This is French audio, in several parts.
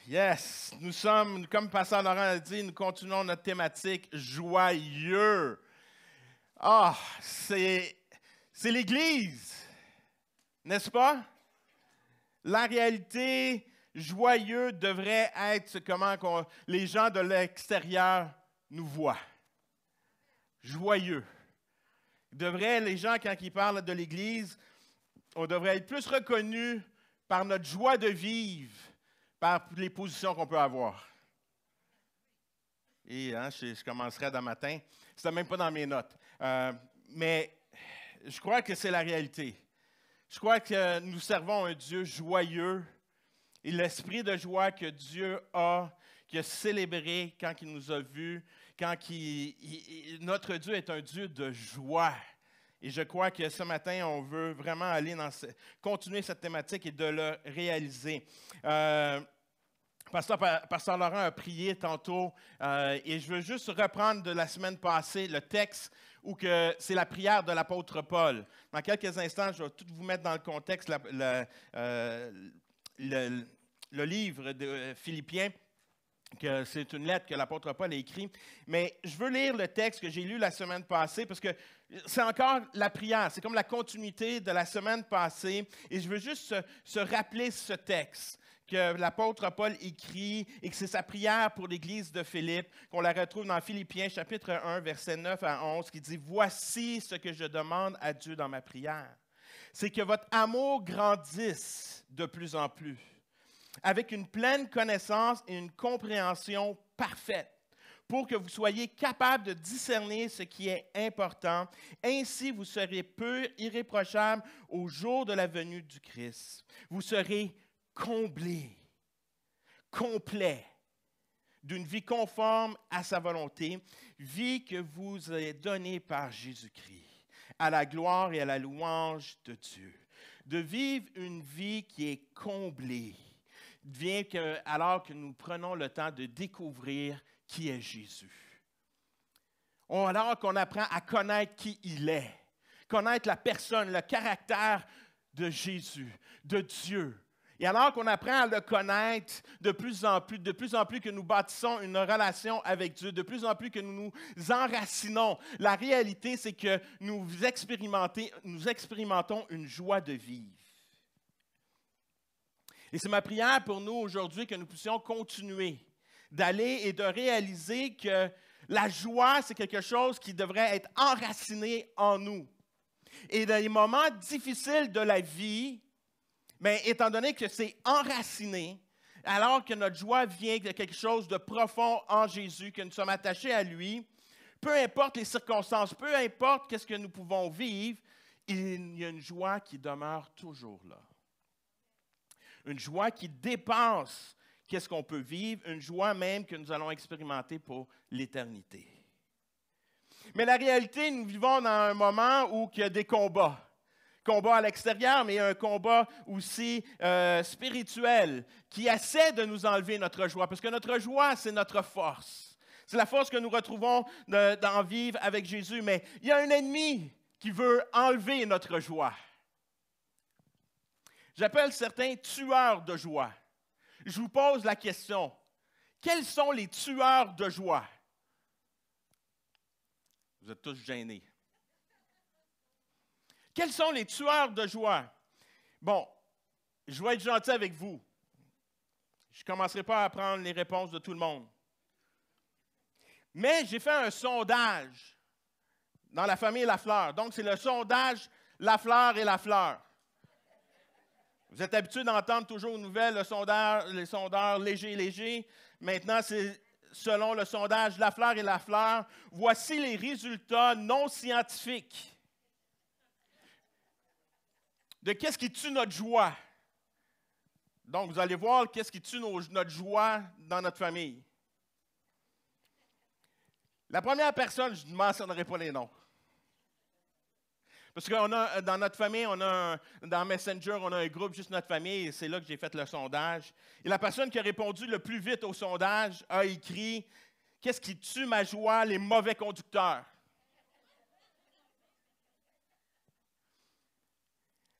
Yes, nous sommes, comme Pasteur Laurent a dit, nous continuons notre thématique joyeux. Ah, c'est l'Église, n'est-ce pas? La réalité, joyeux devrait être comment les gens de l'extérieur nous voient. Joyeux. Les gens, quand ils parlent de l'Église, on devrait être plus reconnus par notre joie de vivre, par les positions qu'on peut avoir. Et je commencerai demain matin. C'était même pas dans mes notes. Mais je crois que c'est la réalité. Je crois que nous servons un Dieu joyeux. Et l'esprit de joie que Dieu a, qu'il a célébré quand il nous a vus, notre Dieu est un Dieu de joie. Et je crois que ce matin, on veut vraiment aller continuer cette thématique et de le réaliser. Pasteur Laurent a prié tantôt et je veux juste reprendre de la semaine passée le texte où c'est la prière de l'apôtre Paul. Dans quelques instants, je vais tout vous mettre dans le contexte, le livre de Philippiens, que c'est une lettre que l'apôtre Paul a écrite. Mais je veux lire le texte que j'ai lu la semaine passée parce que c'est encore la prière. C'est comme la continuité de la semaine passée. Et je veux juste se rappeler ce texte que l'apôtre Paul écrit et que c'est sa prière pour l'Église de Philippe, qu'on la retrouve dans Philippiens chapitre 1, versets 9 à 11, qui dit « Voici ce que je demande à Dieu dans ma prière. C'est que votre amour grandisse de plus en plus, avec une pleine connaissance et une compréhension parfaite, pour que vous soyez capables de discerner ce qui est important. Ainsi, vous serez purs, irréprochables au jour de la venue du Christ. Vous serez comblés, complets, d'une vie conforme à sa volonté, vie que vous est donnée par Jésus-Christ, à la gloire et à la louange de Dieu. De vivre une vie qui est comblée, alors que nous prenons le temps de découvrir qui est Jésus. Alors qu'on apprend à connaître qui il est, connaître la personne, le caractère de Jésus, de Dieu. Et alors qu'on apprend à le connaître de plus en plus que nous bâtissons une relation avec Dieu, de plus en plus que nous nous enracinons, la réalité, c'est que nous expérimentons une joie de vivre. Et c'est ma prière pour nous aujourd'hui que nous puissions continuer d'aller et de réaliser que la joie, c'est quelque chose qui devrait être enraciné en nous. Et dans les moments difficiles de la vie, mais étant donné que c'est enraciné, alors que notre joie vient de quelque chose de profond en Jésus, que nous sommes attachés à lui, peu importe les circonstances, peu importe ce que nous pouvons vivre, il y a une joie qui demeure toujours là. Une joie qui dépasse qu'est-ce qu'on peut vivre, une joie même que nous allons expérimenter pour l'éternité. Mais la réalité, nous vivons dans un moment où il y a des combats. Combat à l'extérieur, mais il y a un combat aussi spirituel qui essaie de nous enlever notre joie, parce que notre joie, c'est notre force. C'est la force que nous retrouvons d'en vivre avec Jésus, mais il y a un ennemi qui veut enlever notre joie. J'appelle certains tueurs de joie. Je vous pose la question, quels sont les tueurs de joie? Vous êtes tous gênés. Quels sont les tueurs de joie? Bon, je vais être gentil avec vous. Je ne commencerai pas à prendre les réponses de tout le monde. Mais j'ai fait un sondage dans la famille Lafleur. Donc, c'est le sondage Lafleur et Lafleur. Vous êtes habitués d'entendre toujours aux nouvelles les sondeurs légers. Maintenant, c'est selon le sondage Lafleur et Lafleur. Voici les résultats non scientifiques de qu'est-ce qui tue notre joie. Donc, vous allez voir qu'est-ce qui tue notre joie dans notre famille. La première personne, je ne mentionnerai pas les noms. Parce que dans notre famille, dans Messenger, on a un groupe, juste notre famille, et c'est là que j'ai fait le sondage. Et la personne qui a répondu le plus vite au sondage a écrit « Qu'est-ce qui tue ma joie? Les mauvais conducteurs. »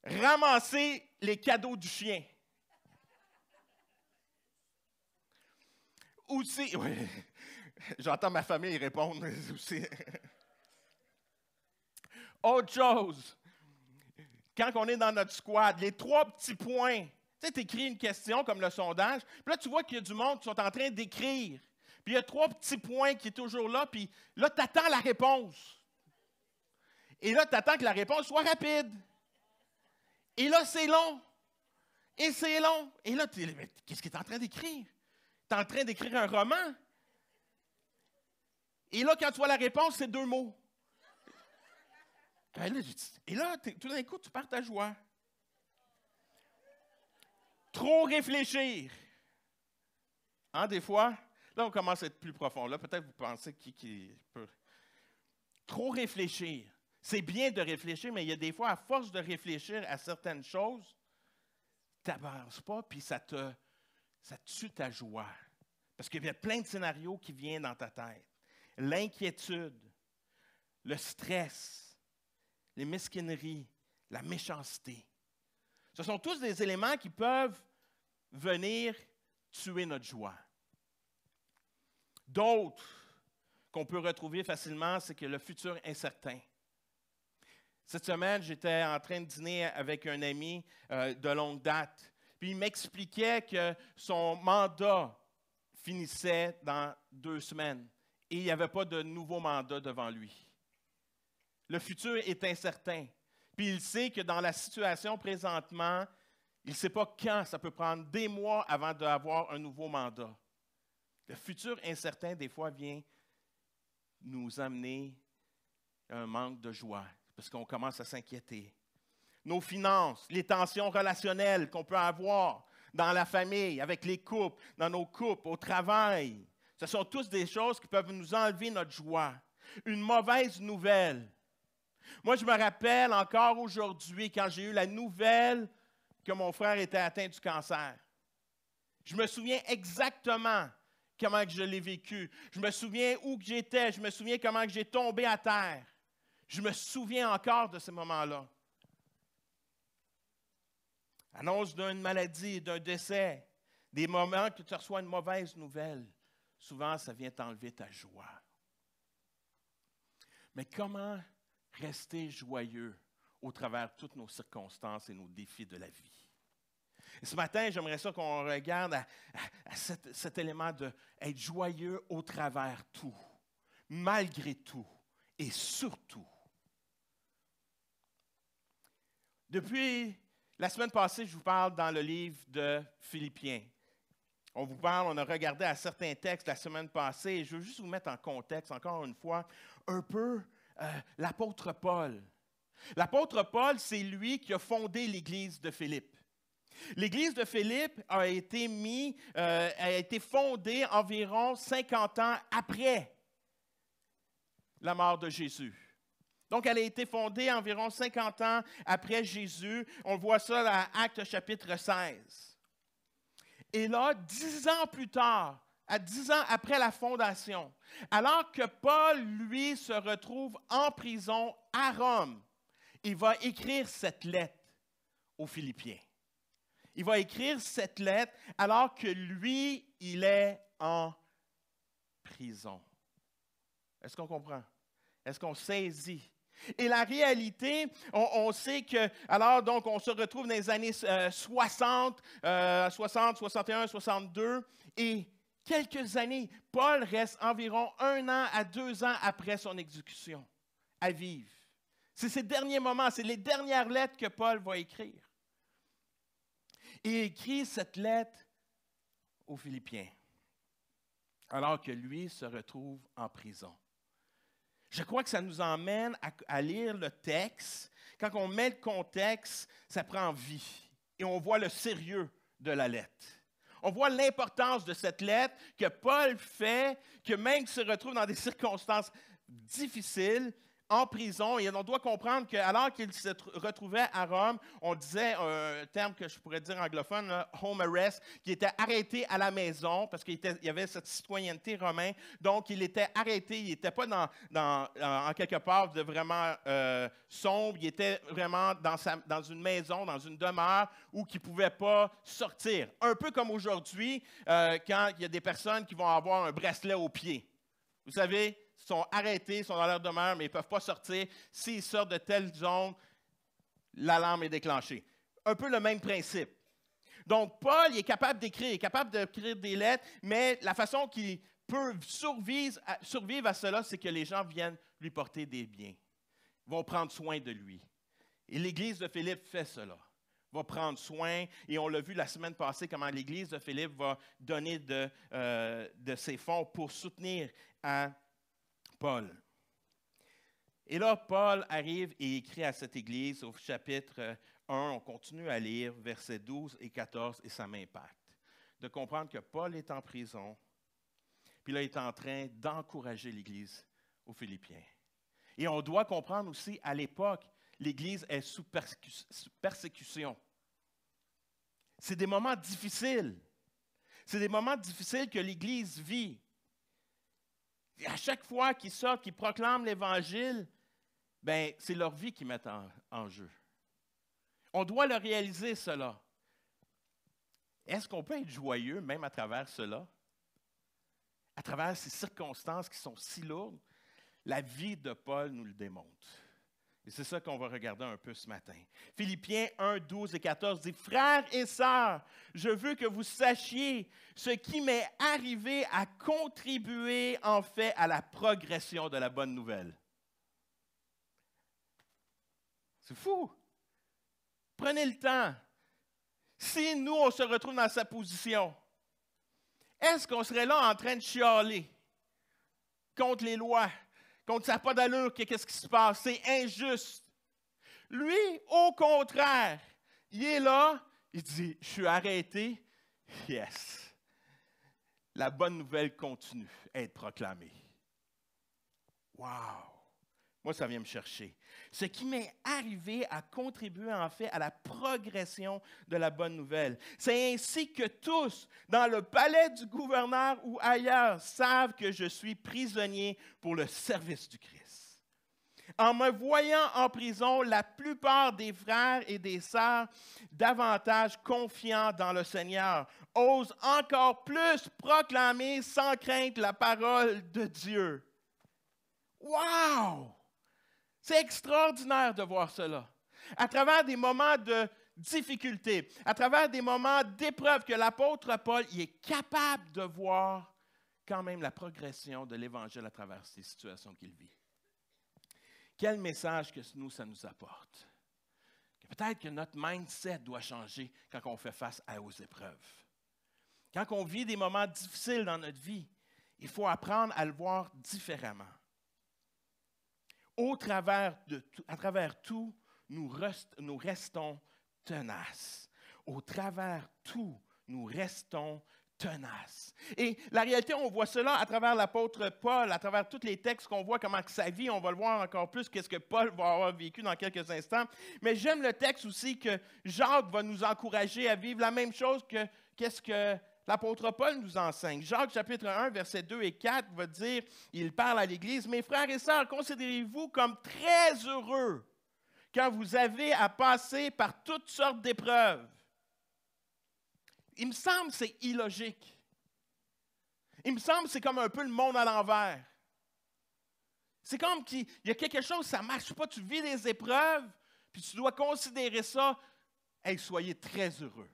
Ramasser les cadeaux du chien. Aussi, oui, j'entends ma famille répondre aussi. Autre chose, quand on est dans notre squad, les 3 petits points. Tu sais, tu écris une question comme le sondage, puis là, tu vois qu'il y a du monde qui sont en train d'écrire. Puis il y a 3 petits points qui sont toujours là, puis là, tu attends la réponse. Et là, tu attends que la réponse soit rapide. Et là, c'est long. Et c'est long. Et là, qu'est-ce qu'il est en train d'écrire? Tu es en train d'écrire un roman. Et là, quand tu vois la réponse, c'est 2 mots. Et là, tout d'un coup, tu perds ta joie. Trop réfléchir. Hein, des fois, là, on commence à être plus profond. Là, peut-être vous pensez qui peut. Trop réfléchir. C'est bien de réfléchir, mais il y a des fois, à force de réfléchir à certaines choses, tu n'avances pas, puis ça tue ta joie. Parce qu'il y a plein de scénarios qui viennent dans ta tête. L'inquiétude, le stress, les mesquineries, la méchanceté. Ce sont tous des éléments qui peuvent venir tuer notre joie. D'autres qu'on peut retrouver facilement, c'est que le futur incertain. Cette semaine, j'étais en train de dîner avec un ami de longue date. Puis il m'expliquait que son mandat finissait dans 2 semaines et il n'y avait pas de nouveau mandat devant lui. Le futur est incertain. Puis il sait que dans la situation présentement, il ne sait pas quand, ça peut prendre des mois avant d'avoir un nouveau mandat. Le futur incertain, des fois, vient nous amener à un manque de joie, parce qu'on commence à s'inquiéter. Nos finances, les tensions relationnelles qu'on peut avoir dans la famille, avec les couples, dans nos couples, au travail, ce sont tous des choses qui peuvent nous enlever notre joie. Une mauvaise nouvelle. Moi, je me rappelle encore aujourd'hui, quand j'ai eu la nouvelle que mon frère était atteint du cancer. Je me souviens exactement comment que je l'ai vécu. Je me souviens où que j'étais. Je me souviens comment que j'ai tombé à terre. Je me souviens encore de ces moments-là. Annonce d'une maladie, d'un décès, des moments que tu reçois une mauvaise nouvelle. Souvent, ça vient t'enlever ta joie. Mais comment rester joyeux au travers de toutes nos circonstances et nos défis de la vie? Et ce matin, j'aimerais ça qu'on regarde à cet élément d'être joyeux au travers tout, malgré tout et surtout. Depuis la semaine passée, je vous parle dans le livre de Philippiens. On a regardé à certains textes la semaine passée, et je veux juste vous mettre en contexte, encore une fois, un peu l'apôtre Paul. L'apôtre Paul, c'est lui qui a fondé l'Église de Philippe. L'Église de Philippe a été fondée environ 50 ans après la mort de Jésus. Donc, elle a été fondée environ 50 ans après Jésus. On voit ça dans Actes chapitre 16. Et là, 10 ans plus tard, à 10 ans après la fondation, alors que Paul, lui, se retrouve en prison à Rome, il va écrire cette lettre aux Philippiens. Il va écrire cette lettre alors que lui, il est en prison. Est-ce qu'on comprend? Est-ce qu'on saisit? Et la réalité, on sait que, alors donc, on se retrouve dans les années 60, 61, 62, et quelques années, Paul reste environ 1 an à 2 ans après son exécution, à vivre. C'est ces derniers moments, c'est les dernières lettres que Paul va écrire. Et il écrit cette lettre aux Philippiens, alors que lui se retrouve en prison. Je crois que ça nous emmène à lire le texte. Quand on met le contexte, ça prend vie. Et on voit le sérieux de la lettre. On voit l'importance de cette lettre que Paul fait, que même s'il se retrouve dans des circonstances difficiles, en prison, et on doit comprendre qu'alors qu'il se retrouvait à Rome, on disait un terme que je pourrais dire anglophone, là, home arrest, qui était arrêté à la maison parce qu'il y avait cette citoyenneté romaine. Donc, il était arrêté, il n'était pas en quelque part de vraiment sombre, il était vraiment dans une maison, dans une demeure où il ne pouvait pas sortir. Un peu comme aujourd'hui, quand il y a des personnes qui vont avoir un bracelet au pied. Vous savez, ils sont arrêtés, ils sont dans leur demeure, mais ils ne peuvent pas sortir. S'ils sortent de telle zone, l'alarme est déclenchée. Un peu le même principe. Donc, Paul il est capable d'écrire, il est capable d'écrire des lettres, mais la façon qu'il peut survivre à cela, c'est que les gens viennent lui porter des biens, vont prendre soin de lui. Et l'Église de Philippe fait cela, va prendre soin, et on l'a vu la semaine passée, comment l'Église de Philippe va donner de ses fonds pour soutenir à Paul. Et là, Paul arrive et écrit à cette Église au chapitre 1, on continue à lire versets 12 et 14, et ça m'impacte. De comprendre que Paul est en prison, puis là, il est en train d'encourager l'Église aux Philippiens. Et on doit comprendre aussi, à l'époque, l'Église est sous persécution. C'est des moments difficiles. C'est des moments difficiles que l'Église vit. Et à chaque fois qu'ils sortent, qu'ils proclament l'Évangile, ben, c'est leur vie qu'ils mettent en jeu. On doit le réaliser, cela. Est-ce qu'on peut être joyeux même à travers cela? À travers ces circonstances qui sont si lourdes? La vie de Paul nous le démontre. Et c'est ça qu'on va regarder un peu ce matin. Philippiens 1, 12 et 14 dit « Frères et sœurs, je veux que vous sachiez ce qui m'est arrivé à contribuer en fait à la progression de la bonne nouvelle. » C'est fou. Prenez le temps. Si nous, on se retrouve dans sa position, est-ce qu'on serait là en train de chialer contre les lois? Contre ça n'a pas d'allure, qu'est-ce qui se passe? C'est injuste. Lui, au contraire, il est là, il dit, je suis arrêté. Yes. La bonne nouvelle continue à être proclamée. Wow! Moi, ça vient me chercher. Ce qui m'est arrivé a contribué en fait à la progression de la bonne nouvelle. C'est ainsi que tous, dans le palais du gouverneur ou ailleurs, savent que je suis prisonnier pour le service du Christ. En me voyant en prison, la plupart des frères et des sœurs, davantage confiants dans le Seigneur, osent encore plus proclamer sans crainte la parole de Dieu. Wow! C'est extraordinaire de voir cela. À travers des moments de difficulté, à travers des moments d'épreuve que l'apôtre Paul il est capable de voir quand même la progression de l'Évangile à travers ces situations qu'il vit. Quel message que nous, ça nous apporte? Que peut-être que notre mindset doit changer quand on fait face aux épreuves. Quand on vit des moments difficiles dans notre vie, il faut apprendre à le voir différemment. À travers tout, nous restons tenaces. Au travers tout, nous restons tenaces. Et la réalité, on voit cela à travers l'apôtre Paul, à travers tous les textes qu'on voit, comment que sa vie, on va le voir encore plus, qu'est-ce que Paul va avoir vécu dans quelques instants. Mais j'aime le texte aussi que Jacques va nous encourager à vivre la même chose que qu'est-ce que l'apôtre Paul nous enseigne. Jacques, chapitre 1, versets 2 et 4, va dire, il parle à l'Église, « Mes frères et sœurs, considérez-vous comme très heureux quand vous avez à passer par toutes sortes d'épreuves. » Il me semble que c'est illogique. Il me semble que c'est comme un peu le monde à l'envers. C'est comme qu'il y a quelque chose, ça ne marche pas, tu vis des épreuves, puis tu dois considérer ça, hey, soyez très heureux.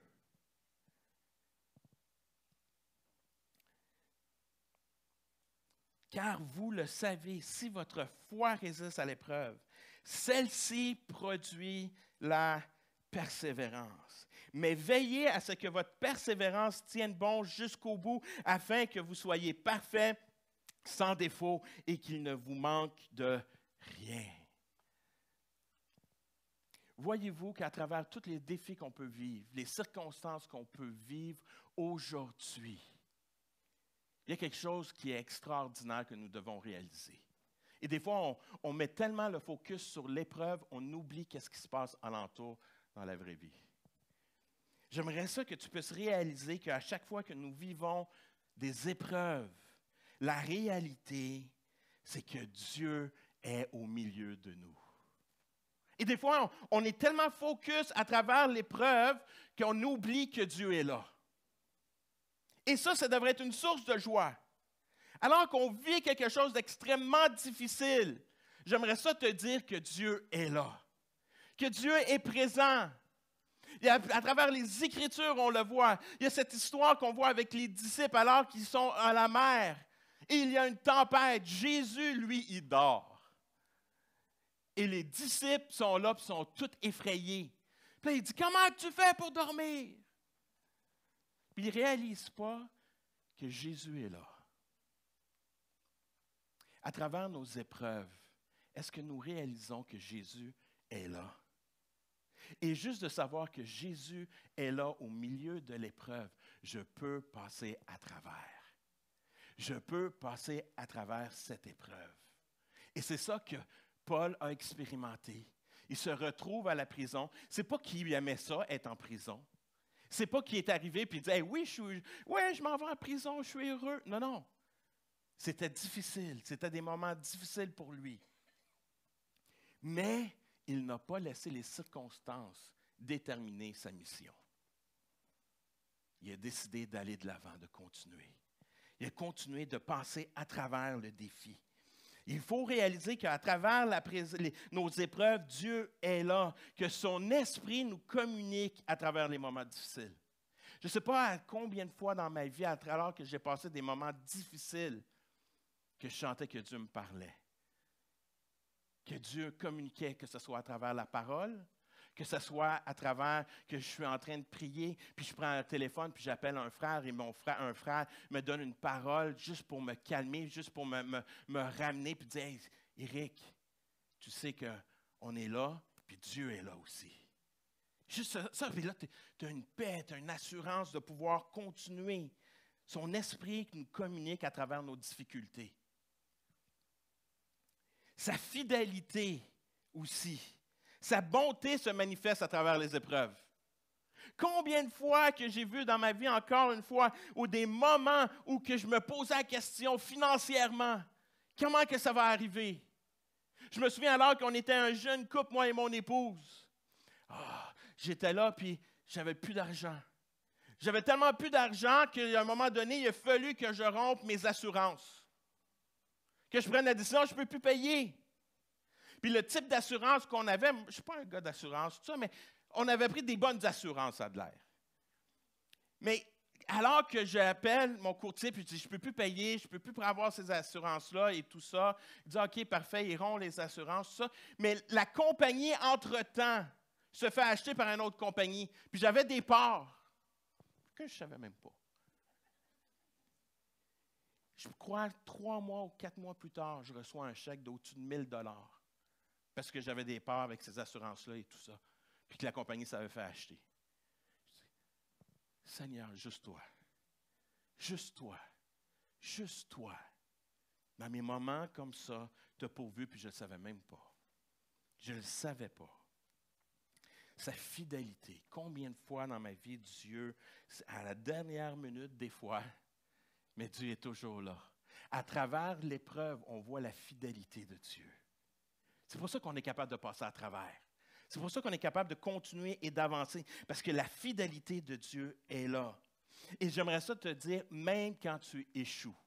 Car vous le savez, si votre foi résiste à l'épreuve, celle-ci produit la persévérance. Mais veillez à ce que votre persévérance tienne bon jusqu'au bout, afin que vous soyez parfaits, sans défaut, et qu'il ne vous manque de rien. Voyez-vous qu'à travers tous les défis qu'on peut vivre, les circonstances qu'on peut vivre aujourd'hui, il y a quelque chose qui est extraordinaire que nous devons réaliser. Et des fois, on met tellement le focus sur l'épreuve, on oublie qu'est-ce qui se passe alentour dans la vraie vie. J'aimerais ça que tu puisses réaliser qu'à chaque fois que nous vivons des épreuves, la réalité, c'est que Dieu est au milieu de nous. Et des fois, on est tellement focus à travers l'épreuve qu'on oublie que Dieu est là. Et ça devrait être une source de joie. Alors qu'on vit quelque chose d'extrêmement difficile, j'aimerais ça te dire que Dieu est là, que Dieu est présent. Et à travers les Écritures, on le voit. Il y a cette histoire qu'on voit avec les disciples alors qu'ils sont à la mer. Et il y a une tempête. Jésus, lui, il dort. Et les disciples sont là et sont tous effrayés. Puis là, il dit, comment tu fais pour dormir? Puis ils ne réalisent pas que Jésus est là. À travers nos épreuves, est-ce que nous réalisons que Jésus est là? Et juste de savoir que Jésus est là au milieu de l'épreuve, je peux passer à travers. Je peux passer à travers cette épreuve. Et c'est ça que Paul a expérimenté. Il se retrouve à la prison. Ce n'est pas qu'il aimait ça, être en prison. Ce n'est pas qu'il est arrivé et il dit hey, oui, je m'en vais en prison, je suis heureux. Non, non. C'était difficile. C'était des moments difficiles pour lui. Mais il n'a pas laissé les circonstances déterminer sa mission. Il a décidé d'aller de l'avant, de continuer. Il a continué de passer à travers le défi. Il faut réaliser qu'à travers nos épreuves, Dieu est là, que son esprit nous communique à travers les moments difficiles. Je ne sais pas à combien de fois dans ma vie, alors que j'ai passé des moments difficiles, que je sentais que Dieu me parlait. Que Dieu communiquait, que ce soit à travers la parole, que ce soit à travers que je suis en train de prier, puis je prends un téléphone, puis j'appelle un frère, et un frère me donne une parole juste pour me calmer, juste pour me ramener, puis dire, hey, Éric, tu sais qu'on est là, puis Dieu est là aussi. Juste ça, puis là, tu as une paix, tu as une assurance de pouvoir continuer. Son esprit nous communique à travers nos difficultés. Sa fidélité aussi. Sa bonté se manifeste à travers les épreuves. Combien de fois que j'ai vu dans ma vie, encore une fois, ou des moments où que je me posais la question financièrement, comment que ça va arriver? Je me souviens alors qu'on était un jeune couple, moi et mon épouse. J'étais là, puis j'avais plus d'argent. J'avais tellement plus d'argent qu'à un moment donné, il a fallu que je rompe mes assurances. Que je prenne la décision, je ne peux plus payer. Puis le type d'assurance qu'on avait, je ne suis pas un gars d'assurance, tout ça, mais on avait pris des bonnes assurances à de l'air. Mais alors que j'appelle mon courtier, puis je dis, je ne peux plus payer, je ne peux plus avoir ces assurances-là et tout ça, il dit, OK, parfait, ils auront les assurances, tout ça. Mais la compagnie, entre-temps, se fait acheter par une autre compagnie. Puis j'avais des parts que je ne savais même pas. Je crois 3 mois ou 4 mois plus tard, je reçois un chèque d'au-dessus de 1 000 $ parce que j'avais des parts avec ces assurances-là et tout ça, puis que la compagnie s'avait fait acheter. Je dis, Seigneur, juste toi, juste toi, juste toi. Dans mes moments comme ça, tu as pourvu, puis je ne le savais même pas. Je ne le savais pas. Sa fidélité. Combien de fois dans ma vie, Dieu, à la dernière minute, des fois, mais Dieu est toujours là. À travers l'épreuve, on voit la fidélité de Dieu. C'est pour ça qu'on est capable de passer à travers. C'est pour ça qu'on est capable de continuer et d'avancer, parce que la fidélité de Dieu est là. Et j'aimerais ça te dire, même quand tu échoues,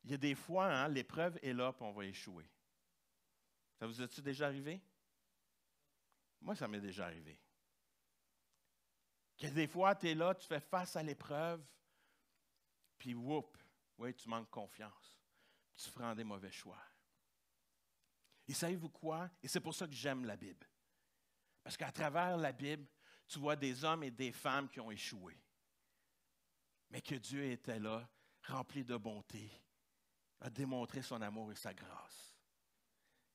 il y a des fois, hein, l'épreuve est là, puis on va échouer. Ça vous est-il déjà arrivé? Moi, ça m'est déjà arrivé. Que des fois, tu es là, tu fais face à l'épreuve, puis whoop, oui, tu manques confiance. Tu feras des mauvais choix. Et savez-vous quoi? Et c'est pour ça que j'aime la Bible. Parce qu'à travers la Bible, tu vois des hommes et des femmes qui ont échoué. Mais que Dieu était là, rempli de bonté, a démontré son amour et sa grâce.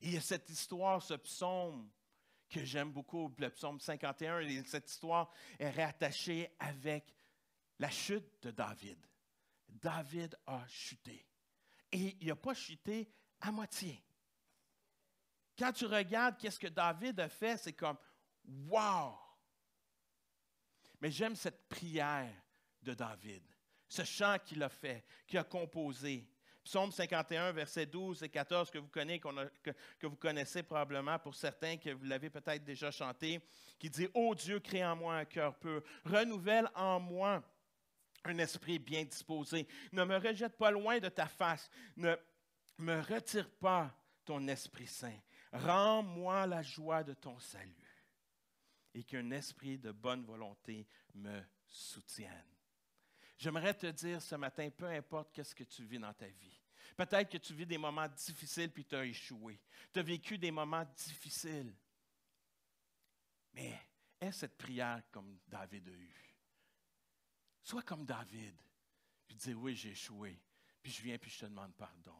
Et il y a cette histoire, ce psaume que j'aime beaucoup, le psaume 51, et cette histoire est rattachée avec la chute de David. David a chuté. Et il n'a pas chuté à moitié. Quand tu regardes qu'est-ce que David a fait, c'est comme « wow ». Mais j'aime cette prière de David, ce chant qu'il a fait, qu'il a composé. Psaume 51, versets 12 et 14, que vous connaissez probablement pour certains, que vous l'avez peut-être déjà chanté, qui dit « Ô Dieu, crée en moi un cœur pur, renouvelle en moi un esprit bien disposé. Ne me rejette pas loin de ta face, ne me retire pas ton Esprit Saint. Rends-moi la joie de ton salut et qu'un esprit de bonne volonté me soutienne. » J'aimerais te dire ce matin, peu importe qu'est-ce que tu vis dans ta vie. Peut-être que tu vis des moments difficiles puis tu as échoué. Tu as vécu des moments difficiles. Mais aie cette prière comme David a eu. Sois comme David, puis dis oui, j'ai échoué. Puis je viens puis je te demande pardon.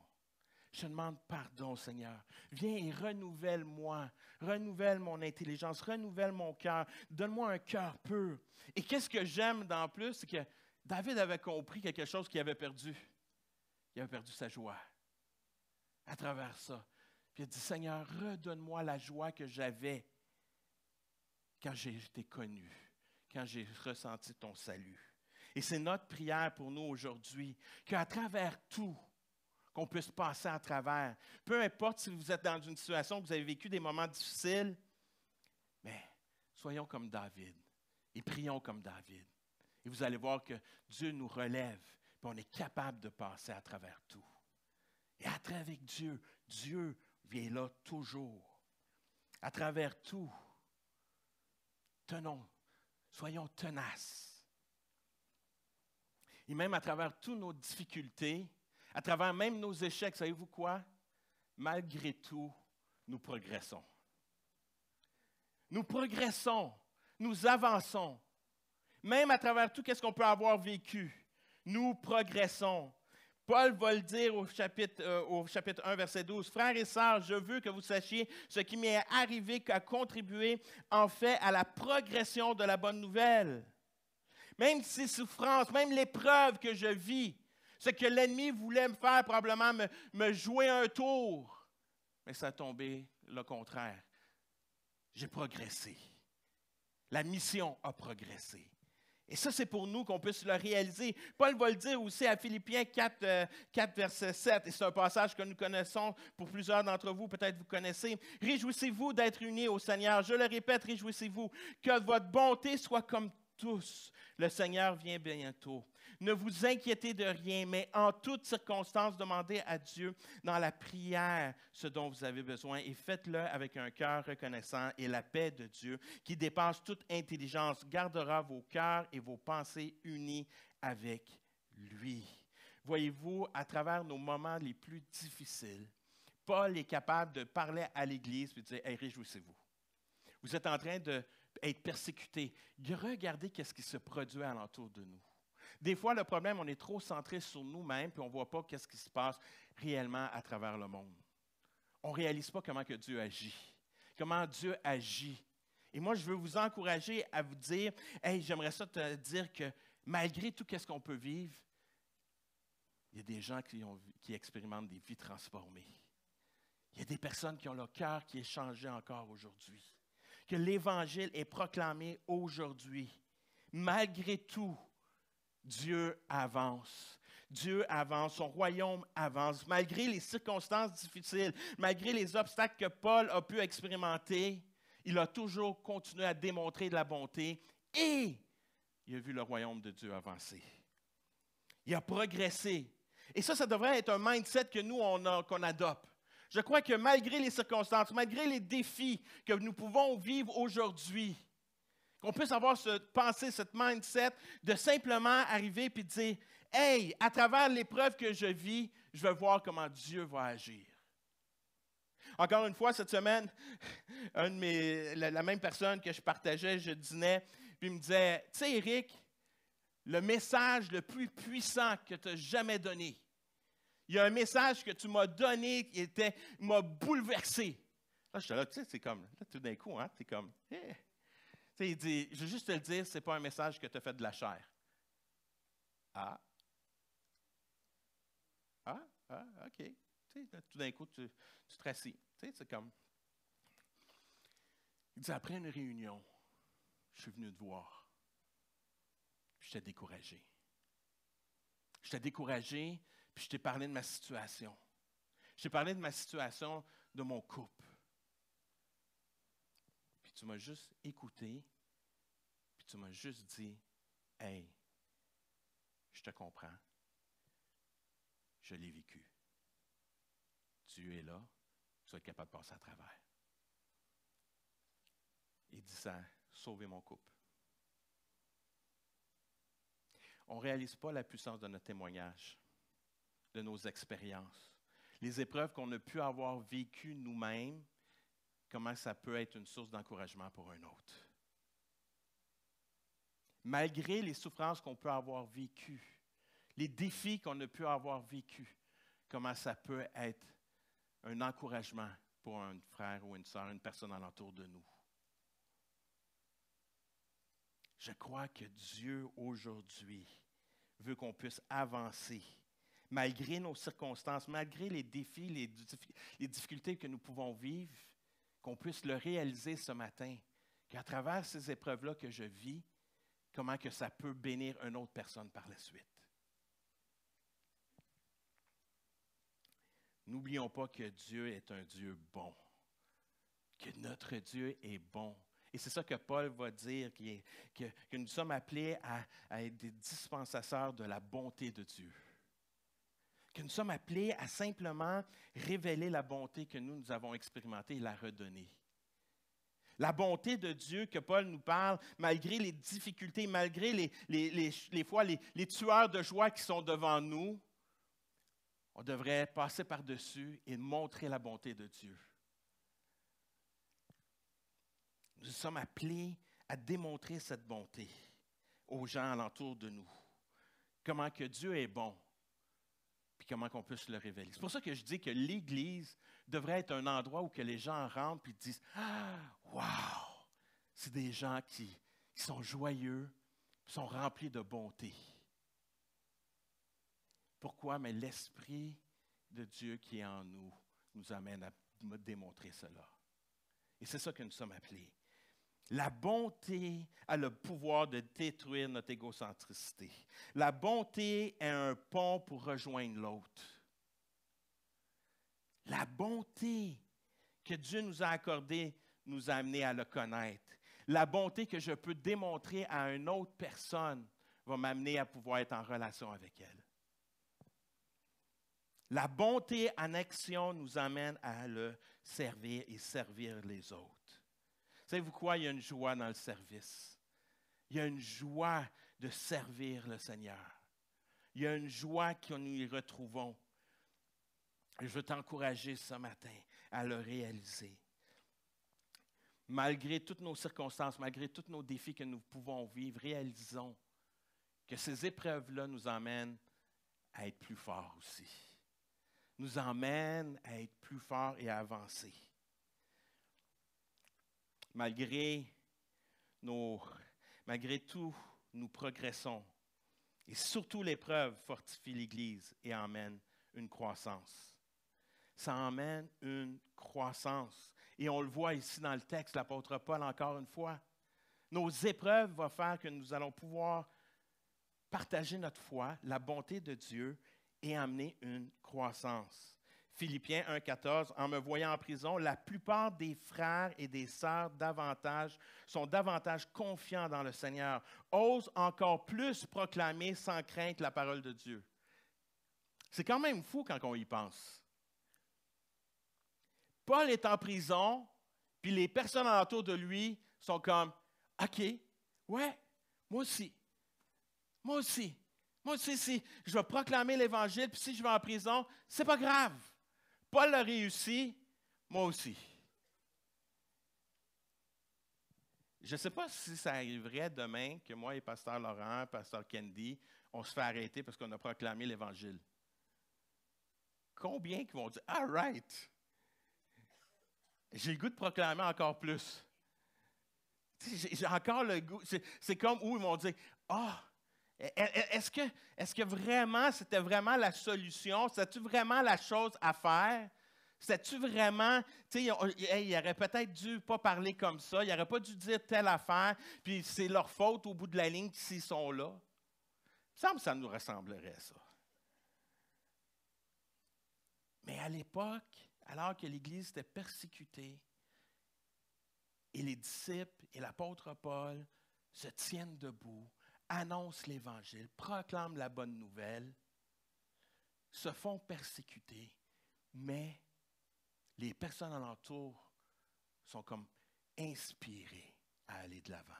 Je te demande pardon, Seigneur. Viens et renouvelle-moi. Renouvelle mon intelligence. Renouvelle mon cœur. Donne-moi un cœur pur. Et qu'est-ce que j'aime d'en plus, c'est que David avait compris quelque chose qu'il avait perdu. Il avait perdu sa joie à travers ça. Puis il a dit, Seigneur, redonne-moi la joie que j'avais quand j'ai été connu, quand j'ai ressenti ton salut. Et c'est notre prière pour nous aujourd'hui, qu'à travers tout, qu'on puisse passer à travers. Peu importe si vous êtes dans une situation où vous avez vécu des moments difficiles, mais soyons comme David et prions comme David. Et vous allez voir que Dieu nous relève, puis on est capable de passer à travers tout. Et à travers Dieu, Dieu vient là toujours. À travers tout, soyons tenaces. Et même à travers toutes nos difficultés, à travers même nos échecs, savez-vous quoi? Malgré tout, nous progressons. Nous progressons, nous avançons. Même à travers tout ce qu'on peut avoir vécu, nous progressons. Paul va le dire au chapitre 1, verset 12. « Frères et sœurs, je veux que vous sachiez ce qui m'est arrivé qu'a contribué en fait à la progression de la bonne nouvelle. Même ces souffrances, même l'épreuve que je vis, ce que l'ennemi voulait me faire probablement me jouer un tour. Mais ça a tombé le contraire. J'ai progressé. La mission a progressé. » Et ça, c'est pour nous qu'on puisse le réaliser. Paul va le dire aussi à Philippiens 4, verset 7. Et c'est un passage que nous connaissons pour plusieurs d'entre vous. Peut-être vous connaissez. « Réjouissez-vous d'être unis au Seigneur. Je le répète, réjouissez-vous. Que votre bonté soit comme tous. Le Seigneur vient bientôt. Ne vous inquiétez de rien, mais en toutes circonstances, demandez à Dieu dans la prière ce dont vous avez besoin et faites-le avec un cœur reconnaissant et la paix de Dieu qui dépasse toute intelligence gardera vos cœurs et vos pensées unis avec lui. » Voyez-vous, à travers nos moments les plus difficiles, Paul est capable de parler à l'Église et de dire « Hey, réjouissez-vous. Vous êtes en train d'être persécutés. Regardez ce qui se produit alentour de nous. » Des fois, le problème, on est trop centré sur nous-mêmes puis on ne voit pas ce qui se passe réellement à travers le monde. On ne réalise pas comment que Dieu agit, comment Dieu agit. Et moi, je veux vous encourager à vous dire, « Hey, j'aimerais ça te dire que malgré tout ce qu'on peut vivre, il y a des gens qui expérimentent des vies transformées. Il y a des personnes qui ont leur cœur qui est changé encore aujourd'hui. Que l'Évangile est proclamé aujourd'hui. Malgré tout, Dieu avance. Dieu avance, son royaume avance. Malgré les circonstances difficiles, malgré les obstacles que Paul a pu expérimenter, il a toujours continué à démontrer de la bonté et il a vu le royaume de Dieu avancer. Il a progressé. Et ça devrait être un mindset que nous, qu'on adopte. Je crois que malgré les circonstances, malgré les défis que nous pouvons vivre aujourd'hui, qu'on puisse avoir cette pensée, cette mindset de simplement arriver et dire « Hey, à travers l'épreuve que je vis, je vais voir comment Dieu va agir. » Encore une fois, cette semaine, la même personne que je partageais, je dînais, puis il me disait « Tu sais, Éric, le message le plus puissant que tu as jamais donné, il y a un message que tu m'as donné qui m'a bouleversé. » Là, je suis là, tu sais, c'est comme, là, tout d'un coup, c'est comme, hey. Tu sais, il dit, je veux juste te le dire, ce n'est pas un message que tu as fait de la chair. OK. Tu sais, là, tout d'un coup, tu te rassis. Tu sais, c'est comme... Il dit, après une réunion, je suis venu te voir. Puis je t'ai découragé. Je t'ai découragé, puis je t'ai parlé de ma situation. Je t'ai parlé de ma situation, de mon couple. Puis tu m'as juste écouté, puis tu m'as juste dit, « Hey, je te comprends. Je l'ai vécu. Dieu est là, tu vas être capable de passer à travers. » Il dit ça, sauver mon couple. On ne réalise pas la puissance de notre témoignage, de nos expériences. Les épreuves qu'on a pu avoir vécues nous-mêmes, comment ça peut être une source d'encouragement pour un autre. Malgré les souffrances qu'on peut avoir vécues, les défis qu'on a pu avoir vécus, comment ça peut être un encouragement pour un frère ou une sœur, une personne alentour de nous. Je crois que Dieu, aujourd'hui, veut qu'on puisse avancer, malgré nos circonstances, malgré les défis, les difficultés que nous pouvons vivre, qu'on puisse le réaliser ce matin, qu'à travers ces épreuves-là que je vis, comment que ça peut bénir une autre personne par la suite. N'oublions pas que Dieu est un Dieu bon, que notre Dieu est bon. Et c'est ça que Paul va dire, que nous sommes appelés à être des dispensateurs de la bonté de Dieu. Que nous sommes appelés à simplement révéler la bonté que nous avons expérimentée et la redonner. La bonté de Dieu que Paul nous parle, malgré les difficultés, malgré les fois les tueurs de joie qui sont devant nous, on devrait passer par-dessus et montrer la bonté de Dieu. Nous sommes appelés à démontrer cette bonté aux gens alentour de nous. Comment que Dieu est bon, puis comment qu'on peut se le révéler. C'est pour ça que je dis que l'Église devrait être un endroit où que les gens rentrent et disent « Ah, wow! » C'est des gens qui sont joyeux, qui sont remplis de bonté. Pourquoi? Mais l'Esprit de Dieu qui est en nous nous amène à démontrer cela. Et c'est ça que nous sommes appelés. La bonté a le pouvoir de détruire notre égocentricité. La bonté est un pont pour rejoindre l'autre. La bonté que Dieu nous a accordée nous a amené à le connaître. La bonté que je peux démontrer à une autre personne va m'amener à pouvoir être en relation avec elle. La bonté en action nous amène à le servir et servir les autres. Savez-vous quoi? Il y a une joie dans le service. Il y a une joie de servir le Seigneur. Il y a une joie que nous y retrouvons. Et je veux t'encourager ce matin à le réaliser. Malgré toutes nos circonstances, malgré tous nos défis que nous pouvons vivre, réalisons que ces épreuves-là nous emmènent à être plus forts aussi. Nous emmènent à être plus forts et à avancer. Malgré tout, nous progressons. Et surtout, l'épreuve fortifie l'Église et emmène une croissance. Ça emmène une croissance. Et on le voit ici dans le texte, l'apôtre Paul, encore une fois. Nos épreuves vont faire que nous allons pouvoir partager notre foi, la bonté de Dieu et amener une croissance. Philippiens 1,14, en me voyant en prison, la plupart des frères et des sœurs sont davantage confiants dans le Seigneur, osent encore plus proclamer sans crainte la parole de Dieu. C'est quand même fou quand on y pense. Paul est en prison, puis les personnes autour de lui sont comme, « OK, ouais, moi aussi, si je vais proclamer l'Évangile, puis si je vais en prison, c'est pas grave. Paul a réussi, moi aussi. » Je ne sais pas si ça arriverait demain que moi et Pasteur Laurent, Pasteur Candy, on se fait arrêter parce qu'on a proclamé l'Évangile. Combien qui vont dire « All right! » J'ai le goût de proclamer encore plus. J'ai encore le goût. C'est comme où ils vont dire « Ah! Est-ce que vraiment, c'était vraiment la solution? C'était-tu vraiment la chose à faire? C'était-tu vraiment, tu sais, il aurait peut-être dû pas parler comme ça, il n'aurait pas dû dire telle affaire, puis c'est leur faute au bout de la ligne s'ils sont là. Il me semble que ça nous ressemblerait, ça. Mais à l'époque, alors que l'Église était persécutée, et les disciples et l'apôtre Paul se tiennent debout, annoncent l'Évangile, proclament la bonne nouvelle, se font persécuter, mais les personnes alentour sont comme inspirées à aller de l'avant,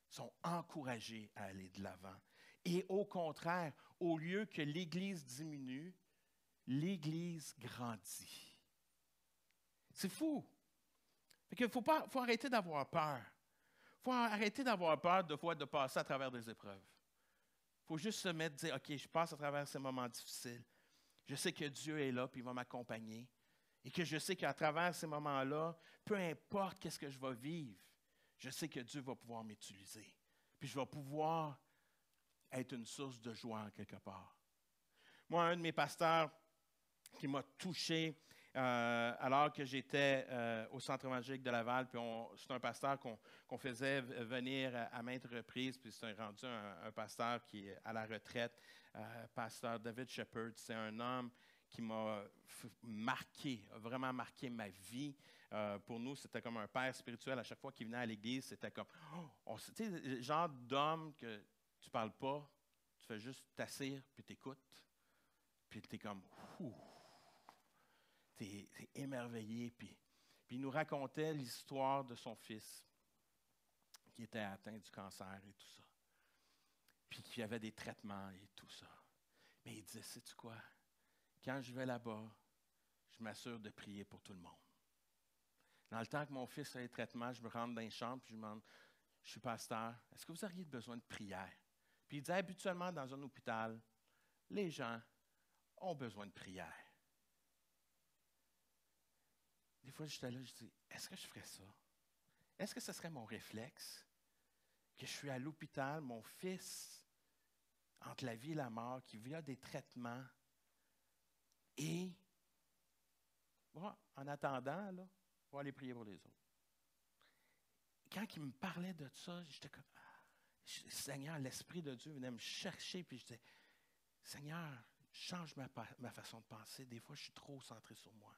sont encouragées à aller de l'avant. Et au contraire, au lieu que l'Église diminue, l'Église grandit. C'est fou. Il faut arrêter d'avoir peur. Il faut arrêter d'avoir peur de passer à travers des épreuves. Il faut juste se mettre, dire, OK, je passe à travers ces moments difficiles. Je sais que Dieu est là, puis il va m'accompagner. Et que je sais qu'à travers ces moments-là, peu importe qu'est-ce que je vais vivre, je sais que Dieu va pouvoir m'utiliser. Puis je vais pouvoir être une source de joie en quelque part. Moi, un de mes pasteurs qui m'a touché alors que j'étais au Centre évangélique de Laval, puis c'est un pasteur qu'on faisait venir à maintes reprises, puis c'est rendu un pasteur qui est à la retraite, pasteur David Shepherd. C'est un homme qui m'a marqué, a vraiment marqué ma vie. Pour nous, c'était comme un père spirituel. À chaque fois qu'il venait à l'église, c'était comme, tu sais, le genre d'homme que tu ne parles pas, tu fais juste t'asseoir, puis t'écoutes, puis tu es comme, tu es émerveillé. Puis il nous racontait l'histoire de son fils qui était atteint du cancer et tout ça. Puis qui avait des traitements et tout ça. Mais il disait, sais-tu quoi? Quand je vais là-bas, je m'assure de prier pour tout le monde. Dans le temps que mon fils a les traitements, je me rentre dans les chambres et je lui demande, je suis pasteur, est-ce que vous auriez besoin de prière? Puis il disait, habituellement, dans un hôpital, les gens ont besoin de prière. Des fois, j'étais là, je dis, est-ce que je ferais ça? Est-ce que ce serait mon réflexe? Que je suis à l'hôpital, mon fils, entre la vie et la mort, qui vit des traitements, et, bon, en attendant, là, on va aller prier pour les autres. Quand il me parlait de ça, j'étais comme, Seigneur, l'Esprit de Dieu venait me chercher, puis je disais, Seigneur, change ma façon de penser. Des fois, je suis trop centré sur moi.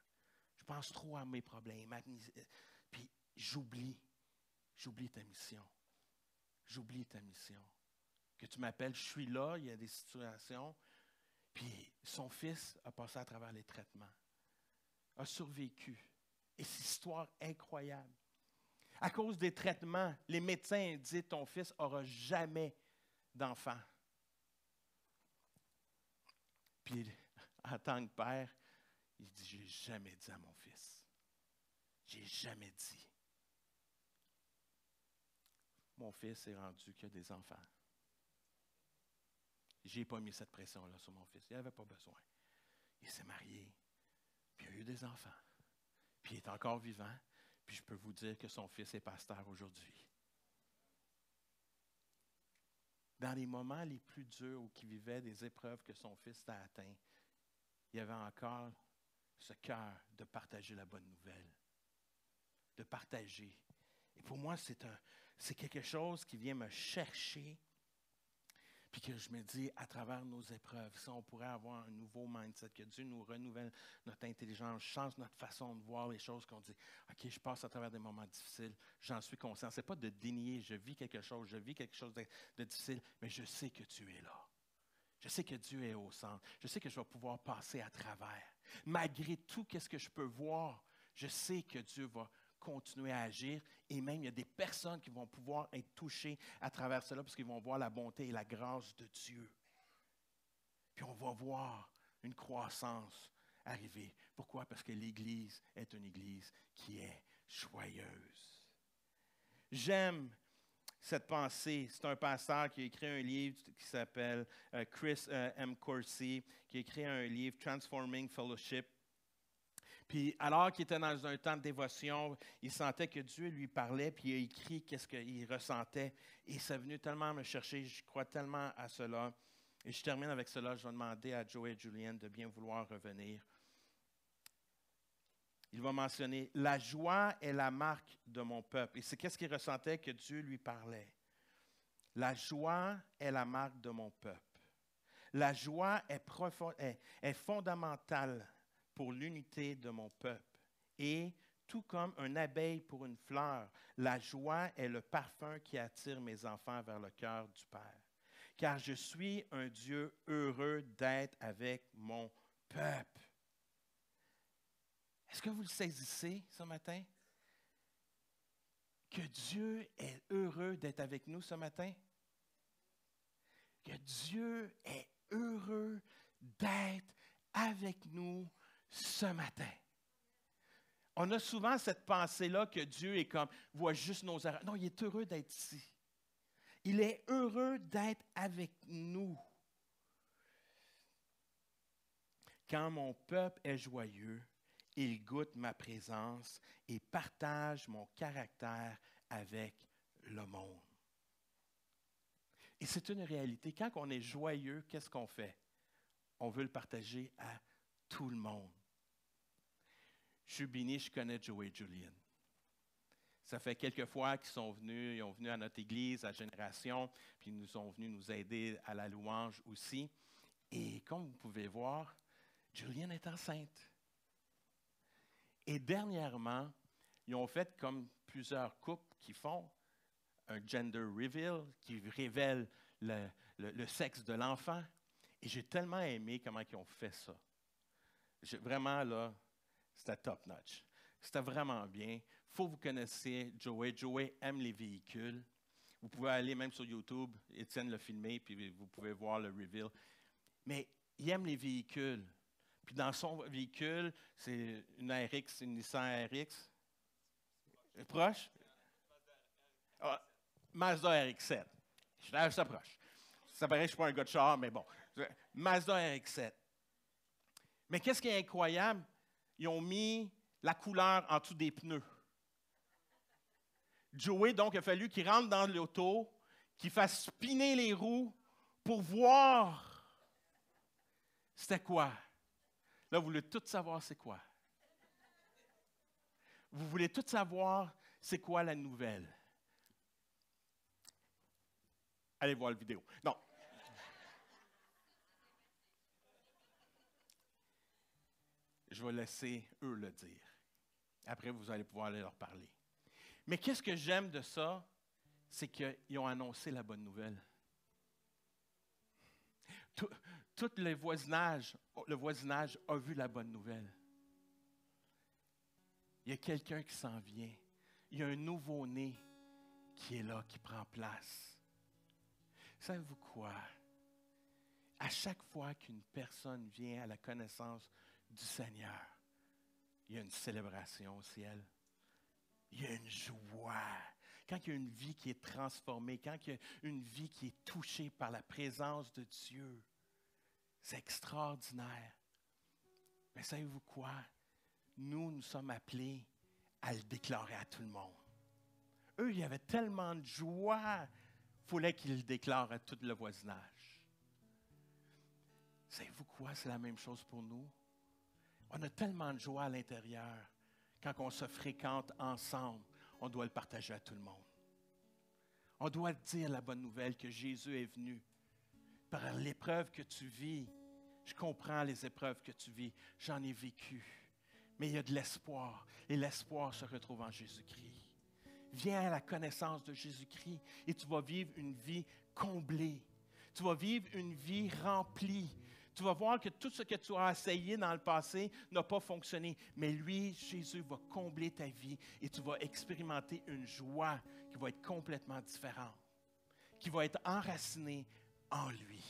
Je pense trop à mes problèmes. Puis j'oublie ta mission. J'oublie ta mission. Que tu m'appelles, je suis là, il y a des situations. Puis son fils a passé à travers les traitements, a survécu. Et c'est une histoire incroyable. À cause des traitements, les médecins disent ton fils n'aura jamais d'enfant. Puis en tant que père, il dit, je n'ai jamais dit à mon fils. J'ai jamais dit. Mon fils est rendu qu'il a des enfants. Je n'ai pas mis cette pression-là sur mon fils. Il n'avait pas besoin. Il s'est marié, puis il a eu des enfants. Puis il est encore vivant, puis je peux vous dire que son fils est pasteur aujourd'hui. Dans les moments les plus durs où il vivait des épreuves que son fils a atteintes, il y avait encore ce cœur de partager la bonne nouvelle, de partager. Et pour moi, c'est quelque chose qui vient me chercher, puis que je me dis, à travers nos épreuves, si on pourrait avoir un nouveau mindset, que Dieu nous renouvelle notre intelligence, change notre façon de voir les choses, qu'on dit, OK, je passe à travers des moments difficiles, j'en suis conscient. Ce n'est pas de dénier, je vis quelque chose de difficile, mais je sais que tu es là. Je sais que Dieu est au centre. Je sais que je vais pouvoir passer à travers. Malgré tout ce que je peux voir, je sais que Dieu va continuer à agir et même il y a des personnes qui vont pouvoir être touchées à travers cela parce qu'ils vont voir la bonté et la grâce de Dieu. Puis on va voir une croissance arriver. Pourquoi? Parce que l'Église est une Église qui est joyeuse. J'aime cette pensée. C'est un pasteur qui a écrit un livre qui s'appelle Chris M. Coursey, qui a écrit un livre Transforming Fellowship. Puis alors qu'il était dans un temps de dévotion, il sentait que Dieu lui parlait, puis il a écrit qu'est-ce qu'il ressentait. Et ça est venu tellement me chercher, je crois tellement à cela. Et je termine avec cela, je vais demander à Joey et Julienne de bien vouloir revenir. Il va mentionner, la joie est la marque de mon peuple. Et c'est qu'est-ce qu'il ressentait que Dieu lui parlait. La joie est la marque de mon peuple. La joie est fondamentale pour l'unité de mon peuple. Et tout comme un abeille pour une fleur, la joie est le parfum qui attire mes enfants vers le cœur du Père. Car je suis un Dieu heureux d'être avec mon peuple. Est-ce que vous le saisissez ce matin? Que Dieu est heureux d'être avec nous ce matin? Que Dieu est heureux d'être avec nous ce matin. On a souvent cette pensée-là que Dieu est comme, voit juste nos erreurs. Non, il est heureux d'être ici. Il est heureux d'être avec nous. Quand mon peuple est joyeux, il goûte ma présence et partage mon caractère avec le monde. Et c'est une réalité. Quand on est joyeux, qu'est-ce qu'on fait? On veut le partager à tout le monde. Je suis béni, je connais Joey et Julienne. Ça fait quelques fois qu'ils sont venus, ils ont venu à notre église, à Génération, puis ils sont venus nous aider à la louange aussi. Et comme vous pouvez voir, Julienne est enceinte. Et dernièrement, ils ont fait comme plusieurs couples qui font un gender reveal, qui révèle le sexe de l'enfant. Et j'ai tellement aimé comment ils ont fait ça. Vraiment, là, c'était top notch. C'était vraiment bien. Il faut que vous connaissiez Joey. Joey aime les véhicules. Vous pouvez aller même sur YouTube, Étienne l'a filmé, puis vous pouvez voir le reveal. Mais il aime les véhicules. Puis dans son véhicule, c'est une RX, une Nissan RX. Proche? Ah, Mazda RX-7. Je suis assez proche. Ça paraît que je ne suis pas un gars de char, mais bon. Mazda RX-7. Mais qu'est-ce qui est incroyable? Ils ont mis la couleur en dessous des pneus. Joey, donc, il a fallu qu'il rentre dans l'auto, qu'il fasse spinner les roues pour voir c'était quoi. Là, vous voulez tout savoir c'est quoi. Vous voulez tout savoir c'est quoi la nouvelle. Allez voir la vidéo. Non. Je vais laisser eux le dire. Après, vous allez pouvoir aller leur parler. Mais qu'est-ce que j'aime de ça? C'est qu'ils ont annoncé la bonne nouvelle. Tout le voisinage a vu la bonne nouvelle. Il y a quelqu'un qui s'en vient. Il y a un nouveau-né qui est là, qui prend place. Savez-vous quoi? À chaque fois qu'une personne vient à la connaissance du Seigneur, il y a une célébration au ciel. Il y a une joie. Quand il y a une vie qui est transformée, quand il y a une vie qui est touchée par la présence de Dieu, c'est extraordinaire. Mais savez-vous quoi? Nous sommes appelés à le déclarer à tout le monde. Eux, il y avait tellement de joie, il fallait qu'ils le déclarent à tout le voisinage. Savez-vous quoi? C'est la même chose pour nous. On a tellement de joie à l'intérieur. Quand on se fréquente ensemble, on doit le partager à tout le monde. On doit dire la bonne nouvelle que Jésus est venu. Par l'épreuve que tu vis, je comprends les épreuves que tu vis, j'en ai vécu. Mais il y a de l'espoir, et l'espoir se retrouve en Jésus-Christ. Viens à la connaissance de Jésus-Christ et tu vas vivre une vie comblée. Tu vas vivre une vie remplie. Tu vas voir que tout ce que tu as essayé dans le passé n'a pas fonctionné. Mais lui, Jésus, va combler ta vie et tu vas expérimenter une joie qui va être complètement différente, qui va être enracinée en lui.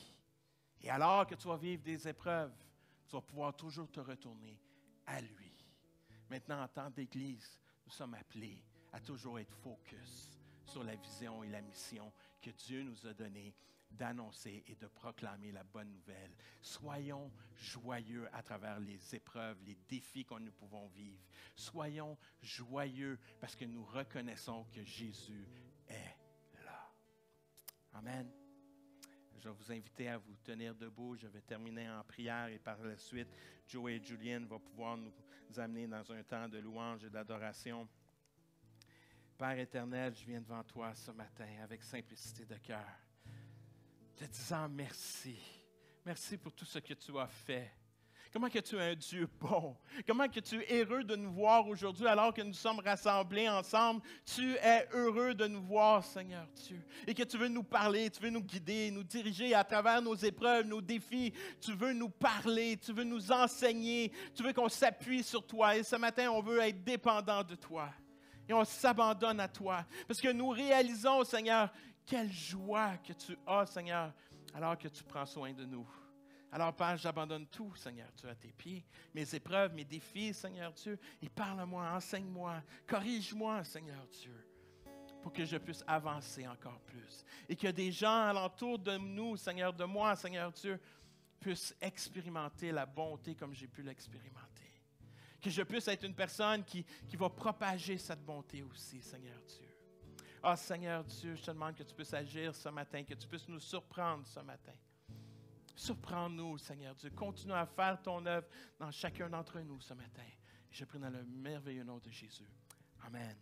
Et alors que tu vas vivre des épreuves, tu vas pouvoir toujours te retourner à lui. Maintenant, en tant qu'Église, nous sommes appelés à toujours être focus sur la vision et la mission que Dieu nous a donné d'annoncer et de proclamer la bonne nouvelle. Soyons joyeux à travers les épreuves, les défis que nous pouvons vivre. Soyons joyeux parce que nous reconnaissons que Jésus est là. Amen. Je vais vous inviter à vous tenir debout. Je vais terminer en prière et par la suite, Joe et Julienne vont pouvoir nous amener dans un temps de louange et d'adoration. Père éternel, je viens devant toi ce matin avec simplicité de cœur, te disant merci. Merci pour tout ce que tu as fait. Comment que tu es un Dieu bon. Comment que tu es heureux de nous voir aujourd'hui alors que nous sommes rassemblés ensemble. Tu es heureux de nous voir, Seigneur Dieu. Et que tu veux nous parler, tu veux nous guider, nous diriger à travers nos épreuves, nos défis. Tu veux nous parler, tu veux nous enseigner. Tu veux qu'on s'appuie sur toi. Et ce matin, on veut être dépendant de toi. Et on s'abandonne à toi. Parce que nous réalisons, Seigneur, quelle joie que tu as, Seigneur, alors que tu prends soin de nous. Alors, Père, j'abandonne tout, Seigneur Dieu, à tes pieds. Mes épreuves, mes défis, Seigneur Dieu. Et parle-moi, enseigne-moi, corrige-moi, Seigneur Dieu, pour que je puisse avancer encore plus. Et que des gens alentour de nous, Seigneur, de moi, Seigneur Dieu, puissent expérimenter la bonté comme j'ai pu l'expérimenter. Que je puisse être une personne qui va propager cette bonté aussi, Seigneur Dieu. Ah, Seigneur Dieu, je te demande que tu puisses agir ce matin, que tu puisses nous surprendre ce matin. Surprends-nous, Seigneur Dieu. Continue à faire ton œuvre dans chacun d'entre nous ce matin. Je prie dans le merveilleux nom de Jésus. Amen.